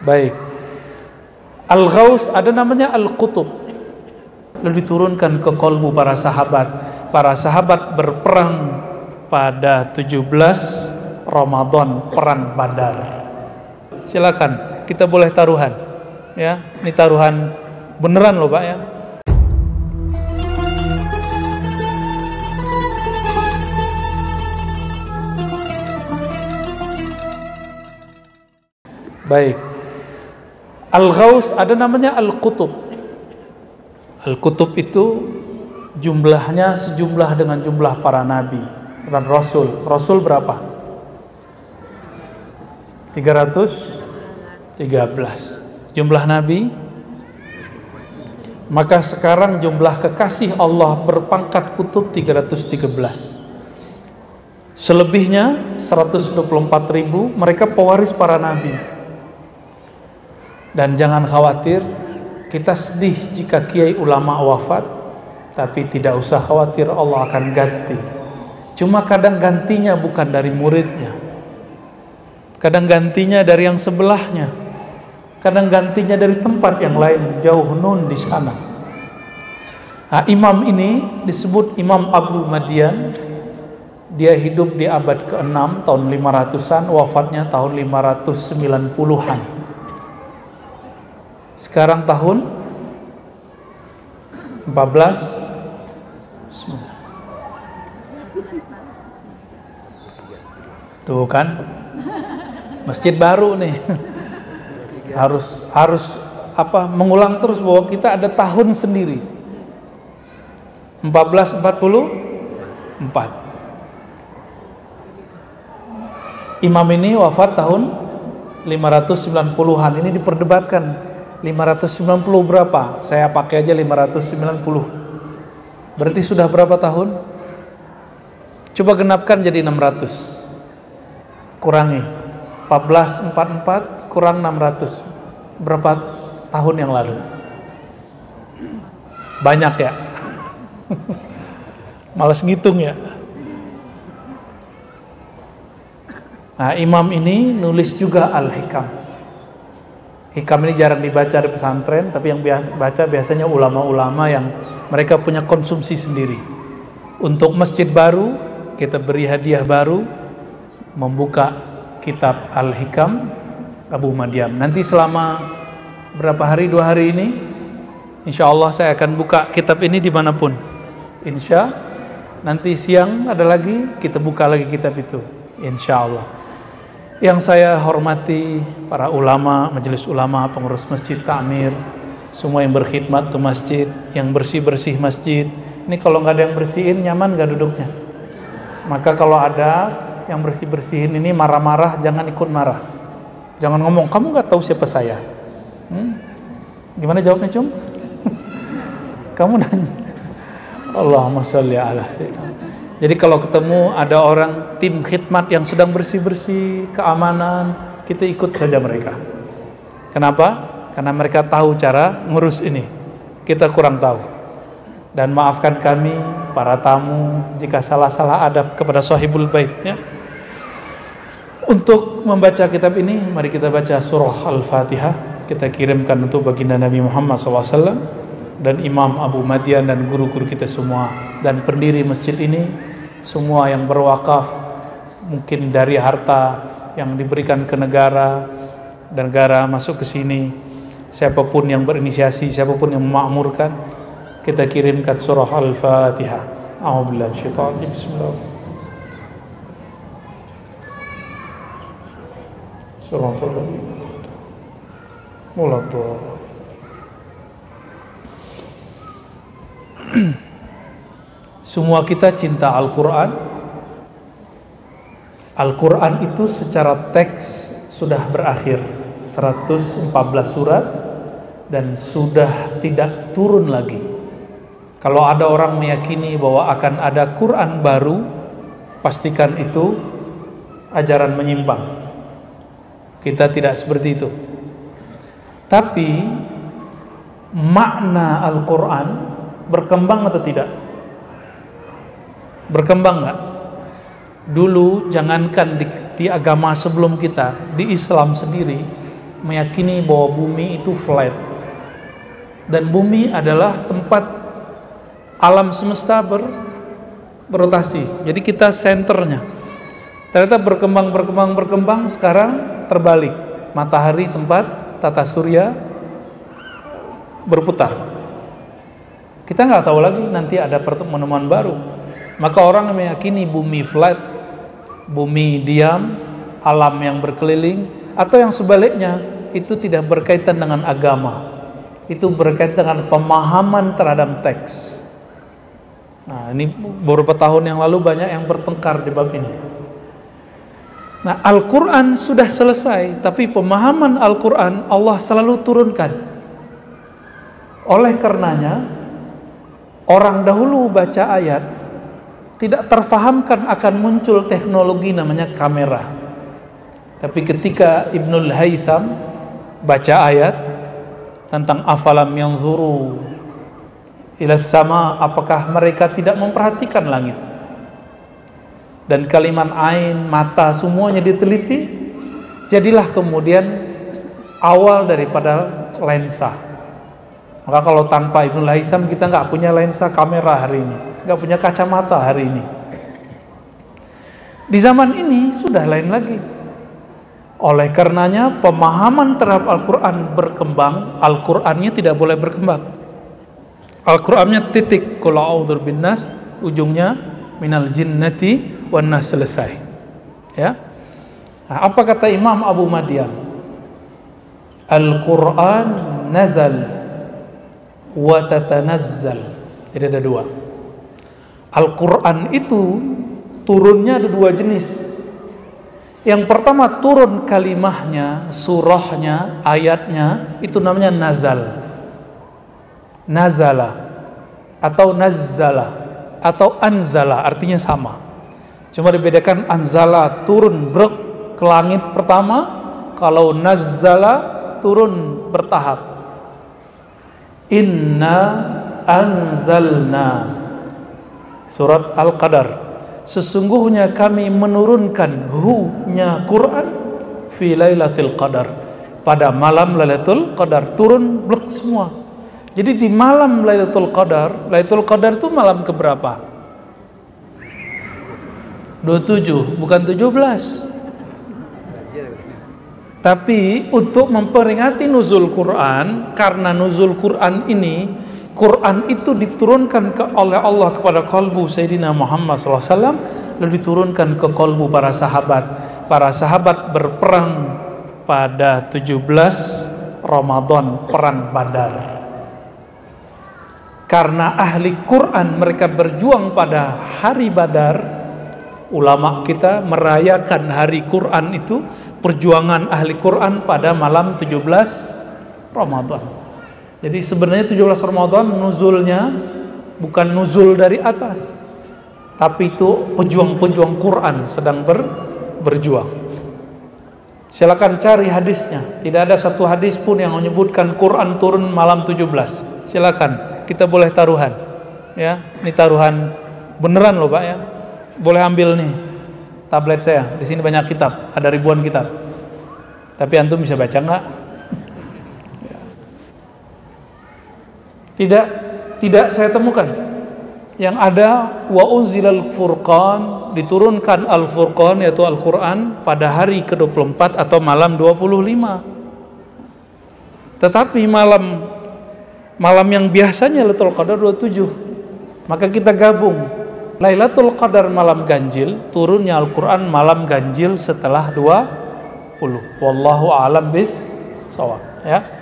Baik. Al-Ghaus ada namanya Al-Qutub. Lalu diturunkan ke kolbu para sahabat. Para sahabat berperang pada 17 Ramadan, perang Badar. Silakan, kita boleh taruhan. Ya, ini taruhan beneran loh, Pak ya. Baik. Al-Ghaus ada namanya Al-Qutub. Al-Qutub itu jumlahnya sejumlah dengan jumlah para nabi dan rasul. Rasul berapa? 313. Jumlah nabi. Maka sekarang jumlah kekasih Allah berpangkat kutub 313. Selebihnya 124.000 mereka pewaris para nabi. Dan jangan khawatir, kita sedih jika kiai ulama wafat, tapi tidak usah khawatir, Allah akan ganti. Cuma kadang gantinya bukan dari muridnya, kadang gantinya dari yang sebelahnya, kadang gantinya dari tempat yang lain, jauh nun di sana. Nah, imam ini disebut Imam Abu Madian. Dia hidup di abad ke-6 tahun 500-an, wafatnya tahun 590-an. Sekarang tahun 14. Tuh kan, masjid baru nih. harus mengulang terus bahwa kita ada tahun sendiri. 1444. Imam ini wafat tahun 590-an. Ini diperdebatkan 590 berapa? Saya pakai aja 590. Berarti sudah berapa tahun? Coba genapkan jadi 600. Kurangi 1444 kurang 600. Berapa tahun yang lalu? Banyak ya? Malas ngitung ya. Nah, imam ini nulis juga Al-Hikam. Hikam ini jarang dibaca di pesantren, tapi yang baca biasanya ulama-ulama yang mereka punya konsumsi sendiri. Untuk masjid baru, kita beri hadiah baru, membuka kitab Al-Hikam Abu Madian. Nanti selama berapa hari, 2 hari ini, insya Allah saya akan buka kitab ini dimanapun. Insya, nanti siang ada lagi, kita buka lagi kitab itu, insya Allah. Yang saya hormati para ulama, majelis ulama, pengurus masjid, takmir, semua yang berkhidmat tuh masjid, yang bersih-bersih masjid. Ini kalau nggak ada yang bersihin, nyaman nggak duduknya? Maka kalau ada yang bersih-bersihin ini marah-marah, jangan ikut marah. Jangan ngomong, kamu nggak tahu siapa saya. Gimana jawabnya, Cum? Kamu nanya. Allahumma sholli ala sayyidina. Jadi kalau ketemu ada orang tim khidmat yang sedang bersih-bersih, keamanan, kita ikut saja mereka. Kenapa? Karena mereka tahu cara ngurus ini. Kita kurang tahu. Dan maafkan kami, para tamu, jika salah-salah adab kepada sahibul bait. Ya. Untuk membaca kitab ini, mari kita baca surah Al-Fatihah. Kita kirimkan untuk baginda Nabi Muhammad SAW dan Imam Abu Madian dan guru-guru kita semua dan pendiri masjid ini. Semua yang berwakaf, mungkin dari harta yang diberikan ke negara, dan negara masuk ke sini, siapapun yang berinisiasi, siapapun yang memakmurkan, kita kirimkan surah Al-Fatihah. A'udzubillahi minasyaitonir rajim. Bismillah. Surah Al-Fatihah. Semua kita cinta Al-Quran. Al-Quran itu secara teks sudah berakhir 114 surat dan sudah tidak turun lagi. Kalau ada orang meyakini bahwa akan ada Quran baru, pastikan itu ajaran menyimpang. Kita tidak seperti itu. Tapi makna Al-Quran berkembang atau tidak? Berkembang nggak? Dulu jangankan di agama sebelum kita, di Islam sendiri meyakini bahwa bumi itu flat. Dan bumi adalah tempat alam semesta berotasi. Jadi kita senternya. Ternyata berkembang, sekarang terbalik. Matahari tempat tata surya berputar. Kita nggak tahu lagi, nanti ada penemuan baru. Maka orang meyakini bumi flat, bumi diam, alam yang berkeliling, atau yang sebaliknya, itu tidak berkaitan dengan agama. Itu berkaitan dengan pemahaman terhadap teks. Nah, ini beberapa tahun yang lalu banyak yang bertengkar di bab ini. Nah, Al-Quran sudah selesai, tapi pemahaman Al-Quran Allah selalu turunkan. Oleh karenanya, orang dahulu baca ayat tidak terfahamkan akan muncul teknologi namanya kamera. Tapi ketika Ibnul Haytham baca ayat tentang afalam yanzuru ila sama, apakah mereka tidak memperhatikan langit? Dan kalimat ain, mata, semuanya diteliti, jadilah kemudian awal daripada lensa. Maka kalau tanpa Ibnul Haytham kita nggak punya lensa kamera hari ini, nggak punya kacamata hari ini. Di zaman ini sudah lain lagi. Oleh karenanya pemahaman terhadap Al-Quran berkembang, Al-Qurannya tidak boleh berkembang. Al-Qurannya titik, qul a'udzu binnas, ujungnya minal jinnati wan nas, selesai. Ya. Nah, apa kata Imam Abu Madyan? Al-Quran nazal wa tatanazzal. Jadi ada dua. Al-Quran itu turunnya ada dua jenis. Yang pertama turun kalimahnya, surahnya, ayatnya, itu namanya nazal. Nazala atau nazzala atau anzala, artinya sama. Cuma dibedakan, anzala turun brek ke langit pertama, kalau nazzala turun bertahap. Inna anzalna, surat Al-Qadar, sesungguhnya kami menurunkan hu-nya Quran fi lailatul qadar, pada malam Lailatul Qadar, turun blek semua. Jadi di malam Lailatul Qadar itu malam keberapa? 27, bukan 17. Tapi untuk memperingati nuzul Quran, karena nuzul Quran ini, Quran itu diturunkan oleh Allah kepada kalbu Sayyidina Muhammad SAW, lalu diturunkan ke kalbu para sahabat. Para sahabat berperang pada 17 Ramadan, perang Badar. Karena ahli Quran, mereka berjuang pada hari Badar. Ulama kita merayakan hari Quran itu, perjuangan ahli Quran pada malam 17 Ramadan. Jadi sebenarnya 17 Ramadan nuzulnya bukan nuzul dari atas, tapi itu pejuang-pejuang Quran sedang berjuang. Silakan cari hadisnya. Tidak ada satu hadis pun yang menyebutkan Quran turun malam 17. Silakan, kita boleh taruhan. Ya, ini taruhan beneran loh Pak ya. Boleh ambil nih tablet saya. Di sini banyak kitab, ada ribuan kitab. Tapi antum bisa baca nggak? Tidak saya temukan. Yang ada wa unzilal furqan, diturunkan al-furqan yaitu Al-Qur'an pada hari ke-24 atau malam 25. Tetapi malam yang biasanya Lailatul Qadar 27. Maka kita gabung. Lailatul Qadar malam ganjil, turunnya Al-Qur'an malam ganjil setelah 20. Wallahu a'lam bis shawab, ya.